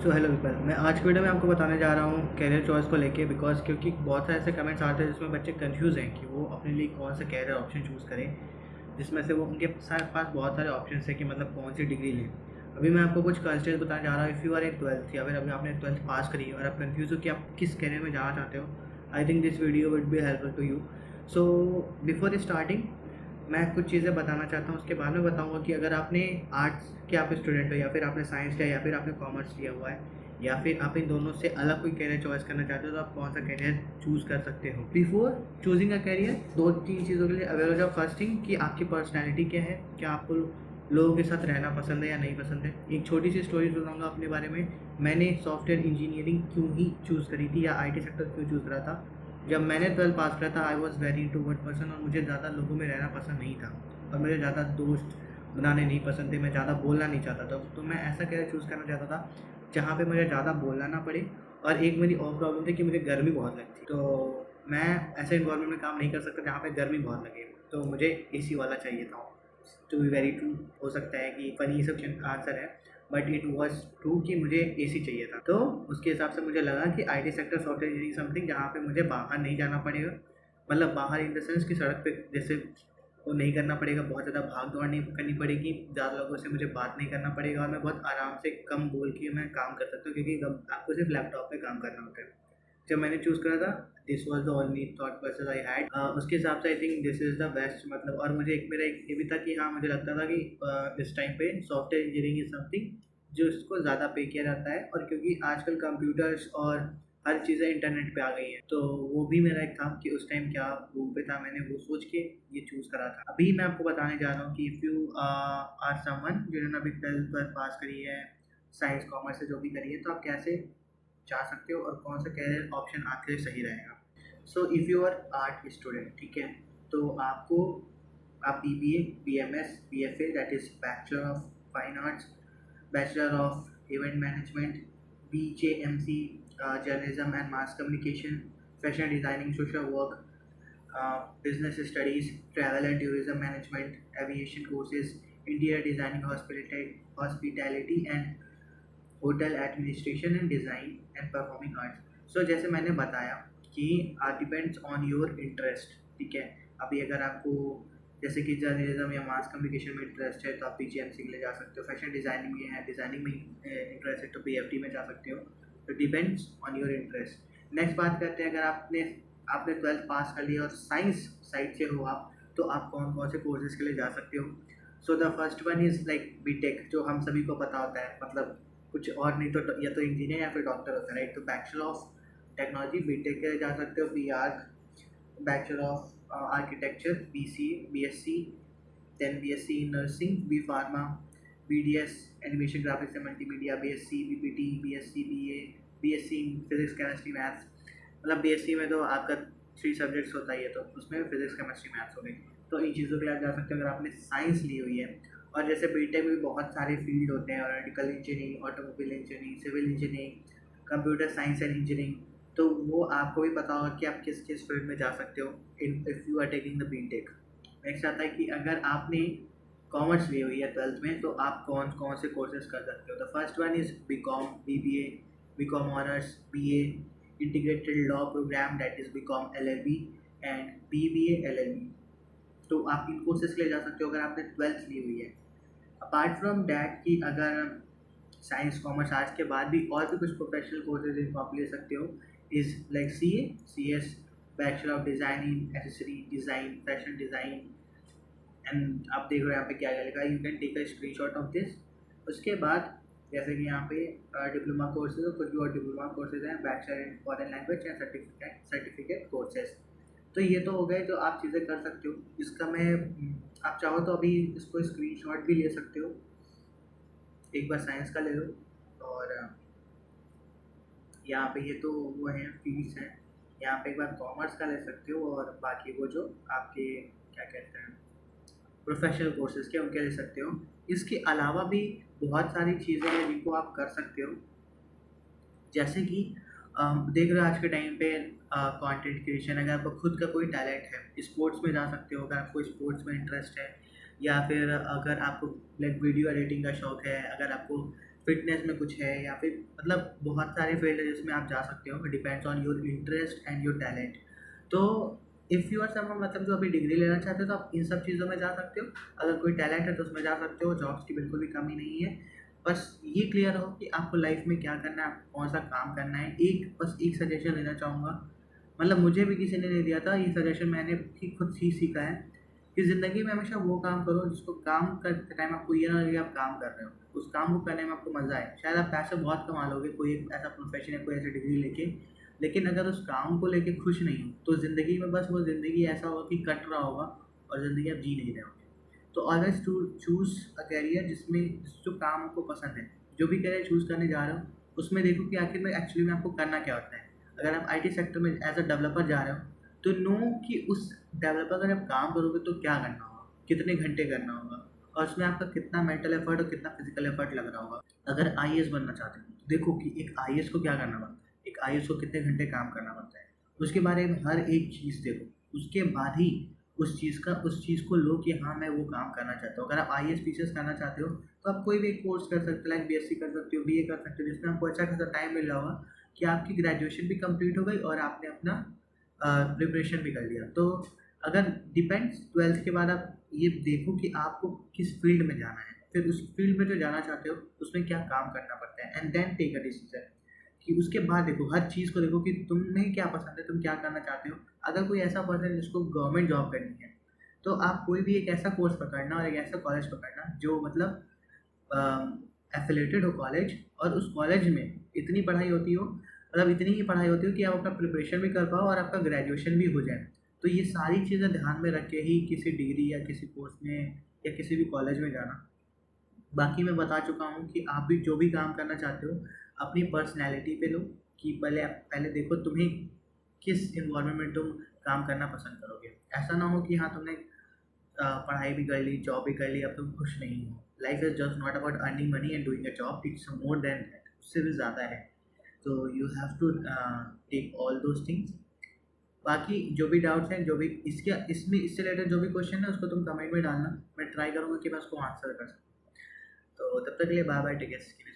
So hello people, मैं आज की वीडियो में आपको बताने जा रहा हूँ कैरियर चॉइस को लेके बिकॉज क्योंकि बहुत सारे ऐसे कमेंट्स आते हैं जिसमें बच्चे कंफ्यूज हैं कि वो अपने लिए कौन सा कैरियर ऑप्शन चूज़ करें, जिसमें से वो उनके पास बहुत सारे ऑप्शन है कि मतलब कौन सी डिग्री लें। अभी मैं आपको कुछ कंस्ट्रेंट्स बताने जा रहा हूँ। If you are in twelfth या फिर अभी आपने ट्वेल्थ पास करी और आप कंफ्यूज हो कि आप किस कैरियर में जाना चाहते हो, I think this video would be helpful to you. So before starting मैं कुछ चीज़ें बताना चाहता हूँ, उसके बाद में बताऊँगा कि अगर आपने आर्ट्स के आप स्टूडेंट हो या फिर आपने साइंस लिया या फिर आपने कॉमर्स लिया हुआ है या फिर आप इन दोनों से अलग कोई कैरियर चॉइस करना चाहते हो तो आप कौन सा कैरियर चूज़ कर सकते हो। बिफोर चूजिंग अ कैरियर दो तीन चीज़ों के लिए अवेयर हो जाओ। फर्स्ट थिंग कि आपकी पर्सनैलिटी क्या है, क्या आपको लोगों के साथ रहना पसंद है या नहीं पसंद है। एक छोटी सी स्टोरी सुनाऊंगा अपने बारे में। मैंने सॉफ्टवेयर इंजीनियरिंग क्यों ही चूज़ करी थी या IT सेक्टर क्यों चूज़ करा था। जब मैंने 12 पास करा था I was very introvert person और मुझे ज़्यादा लोगों में रहना पसंद नहीं था और मुझे ज़्यादा दोस्त बनाने नहीं पसंद थे। मैं ज़्यादा बोलना नहीं चाहता था, तो मैं ऐसा कैरियर चूज़ करना चाहता था जहाँ पे मुझे ज़्यादा बोलना ना पड़े। और एक मेरी और प्रॉब्लम थी कि मुझे गर्मी बहुत लगती, तो मैं ऐसे इन्वायरमेंट में काम नहीं कर सकता जहाँ पे गर्मी बहुत लगे, तो मुझे AC वाला चाहिए था। टू बी वेरी ट्रू, हो सकता है कि फनी सब आंसर है, बट इट वॉज ट्रू कि मुझे AC चाहिए था। तो उसके हिसाब से मुझे लगा कि IT sector software engineering something जहाँ पे मुझे बाहर नहीं जाना पड़ेगा, मतलब बाहर इन द सेंस कि सड़क पे जैसे वो नहीं करना पड़ेगा, बहुत ज़्यादा भाग दौड़ नहीं करनी पड़ेगी, ज़्यादा लोगों से मुझे बात नहीं करना पड़ेगा और मैं बहुत आराम से कम बोल के मैं काम कर सकता हूँ क्योंकि आपको सिर्फ लैपटॉप पे काम करना होता है। जब मैंने चूज़ करा था this was the only thought process I had. उसके हिसाब से आई think this is the best. मतलब और मुझे एक मेरा एक ये भी था कि हाँ, मुझे लगता था कि इस टाइम पे सॉफ्टवेयर इंजीनियरिंग इज़ समथिंग जो इसको ज़्यादा पे किया जाता है, और क्योंकि आजकल कंप्यूटर्स और हर चीज़ें इंटरनेट पे आ गई हैं, तो वो भी मेरा एक था कि उस टाइम क्या रूम पे था, मैंने वो सोच के ये चूज़ करा था। अभी मैं आपको बताने जा रहा हूँ कि इफ़ यू आर समवन जिन्होंने अभी 12th पास करी है, साइंस कॉमर्स से जो भी करी है, तो आप कैसे जा सकते हो और कौन सा कैरियर ऑप्शन आपके लिए सही रहेगा। So if you are art student, ठीक है, तो आप BBA, BMS, BFA that is bachelor of fine arts, bachelor of event management, BJMC journalism and mass communication, fashion designing, social work, business studies, travel and tourism management, aviation courses, interior designing, hospitality and hotel administration and design and performing arts. So जैसे मैंने बताया कि depends on your interest, ठीक है। अभी अगर आपको जैसे कि जर्नलिज्म या मास कम्युनिकेशन में इंटरेस्ट है तो आप BGMC के लिए जा सकते हो। फैशन डिज़ाइनिंग में है, डिज़ाइनिंग में इंटरेस्ट है तो BFD में जा सकते हो। तो depends on your interest. Next बात करते हैं, अगर आपने आपने 12th पास कर लिया और साइंस साइड से हो आप, तो आप कौन कौन से कोर्सेज के लिए जा सकते हो। So the first one is like BTech, जो हम सभी को पता होता है, मतलब कुछ और नहीं तो या तो इंजीनियर या फिर डॉक्टर होता है, राइट। तो बैचलर ऑफ टेक्नोलॉजी BTech के लिए जा सकते हो, BArch, bachelor of architecture, BCA, BSc, then BSc in nursing, B pharma, BDS animation graphics and multimedia, BSc BPT, BSc BA, BSc in physics chemistry maths. मतलब BSc में तो आपका 3 subjects होता ही है, तो उसमें फिजिक्स केमिस्ट्री मैथ्स हो गई। तो इन चीज़ों के लिए आप जा सकते हो अगर आपने साइंस ली हुई है। और जैसे BTech में भी बहुत सारे फील्ड होते हैं, aeronautical engineering, automobile engineering, civil engineering, computer science and engineering. तो वो आपको भी पता होगा कि आप किस किस फील्ड में जा सकते हो if you are taking the BTech। Next आता है कि अगर आपने कॉमर्स ली हुई है 12th में, तो आप कौन कौन से कोर्सेज कर सकते हो। The first one is BCom, BBA, BCom honours, BA integrated law programme that is BCom LLB and BBA LLB। तो आप इन कोर्सेज के लिए जा सकते हो अगर आपने 12th ली हुई है। अपार्ट फ्रॉम डैट कि अगर साइंस कॉमर्स आर्ट्स के बाद भी और भी कुछ प्रोफेशनल कोर्सेज इनको आप ले सकते हो, is like CS, bachelor of design in accessory design, fashion design. And आप देख रहे हो यहाँ पे क्या क्या लिखा है, you can take a screenshot of this. उसके बाद जैसे कि यहाँ पे डिप्लोमा कोर्सेज और कुछ भी और डिप्लोमा कोर्सेज हैं, bachelor in foreign language and certificate courses. तो ये तो हो गए जो आप चीज़ें कर सकते हो। इसका मैं आप चाहो तो अभी इसको स्क्रीनशॉट भी ले सकते हो, एक बार साइंस का ले लो। और यहाँ पे ये तो वो हैं फील्ड्स हैं, यहाँ पे एक बार कॉमर्स का ले सकते हो और बाकी वो जो आपके क्या कहते हैं प्रोफेशनल कोर्सेज के उनके ले सकते हो। इसके अलावा भी बहुत सारी चीज़ें हैं जिनको आप कर सकते हो, जैसे कि देख रहे हो आज के टाइम पे कंटेंट क्रिएशन। अगर आपको खुद का कोई टैलेंट है, स्पोर्ट्स में जा सकते हो अगर आपको स्पोर्ट्स में इंटरेस्ट है, या फिर अगर आपको लाइक वीडियो एडिटिंग का शौक है, अगर आपको फिटनेस में कुछ है, या फिर मतलब बहुत सारे फील्ड है जिसमें आप जा सकते हो, depends on your interest and your talent. तो इफ़ यू आर समवन मतलब जो अभी डिग्री लेना चाहते हो तो आप इन सब चीज़ों में जा सकते हो। अगर कोई टैलेंट है तो उसमें जा सकते हो, जॉब्स की बिल्कुल भी कमी नहीं है। बस ये क्लियर हो कि आपको लाइफ में क्या करना है, आपको कौन सा काम करना है। बस एक सजेशन देना चाहूँगा, मतलब मुझे भी किसी ने नहीं दिया था ये सजेशन, मैंने भी खुद ही सीखा है कि ज़िंदगी में हमेशा वो काम करो जिसको काम करते टाइम आपको ये ना लगे आप काम कर रहे हो, उस काम को करने में आपको मज़ा आए। शायद आप पैसे बहुत कमा लोगे कोई एक ऐसा प्रोफेशन है, कोई ऐसी डिग्री लेके, लेकिन अगर उस काम को लेके खुश नहीं हो तो ज़िंदगी में बस वो ज़िंदगी ऐसा होगा कि कट रहा होगा और ज़िंदगी आप जी नहीं रहे होगे। तो always to choose a career जिसमें जो काम आपको पसंद है। जो भी करियर चूज़ करने जा रहे हो उसमें देखो कि आखिर में एक्चुअली में आपको करना क्या होता है। अगर आप आईटी सेक्टर में एज अ डेवलपर जा रहे हो तो नो कि उस डेवलपर का जब काम करोगे तो क्या करना होगा, कितने घंटे करना होगा, और उसमें आपका कितना मेंटल एफर्ट और कितना फिजिकल एफर्ट लग रहा होगा। अगर आईएएस बनना चाहते हो तो देखो कि एक आईएएस को क्या करना पड़ता है, एक आईएएस को कितने घंटे काम करना पड़ता है, उसके बारे में हर एक चीज़ देखो। उसके बाद ही उस चीज़ को लो कि हाँ मैं वो काम करना चाहता हूँ। अगर आप आईएएस पीसीएस करना चाहते हो तो आप कोई भी एक कोर्स कर सकते हो, लाइक बीएससी कर सकते हो, बीए कर सकते हो, जिसमें आपको अच्छा खासा टाइम मिल रहा होगा कि आपकी ग्रेजुएशन भी कंप्लीट हो गई और आपने अपना प्रिपरेशन भी कर लिया। तो अगर डिपेंड्स 12th के बाद आप ये देखो कि आपको किस फील्ड में जाना है, फिर उस फील्ड में जो जाना चाहते हो उसमें क्या काम करना पड़ता है, and then take a decision. कि उसके बाद देखो हर चीज़ को देखो कि तुम्हें क्या पसंद है, तुम क्या करना चाहते हो। अगर कोई ऐसा पर्सन है जिसको गवर्नमेंट जॉब करनी है तो आप कोई भी एक ऐसा कोर्स पकड़ना और एक ऐसा कॉलेज पकड़ना जो मतलब एफिलेटेड हो कॉलेज, और उस कॉलेज में इतनी पढ़ाई होती हो, मतलब इतनी ही पढ़ाई होती हो कि आप अपना प्रिपरेशन भी कर पाओ और आपका ग्रेजुएशन भी हो जाए। तो ये सारी चीज़ें ध्यान में रख के ही किसी डिग्री या किसी कोर्स में या किसी भी कॉलेज में जाना। बाकी मैं बता चुका हूँ कि आप भी जो भी काम करना चाहते हो अपनी पर्सनैलिटी पे लो, कि पहले देखो तुम्हें किस इन्वायरमेंट में तुम काम करना पसंद करोगे। ऐसा ना हो कि हाँ तुमने पढ़ाई भी कर ली, जॉब भी कर ली, अब तुम खुश नहीं हो। Life is just not about earning money and doing a job, it's more than that, उससे भी ज़्यादा है। तो you have to take all those things. बाकी जो भी डाउट्स हैं, जो भी इससे रिलेटेड जो भी क्वेश्चन है उसको तुम कमेंट में डालना, मैं ट्राई करूँगा कि मैं उसको आंसर कर सकूँ। तो तब तक के लिए बाय बाय, टेक केयर।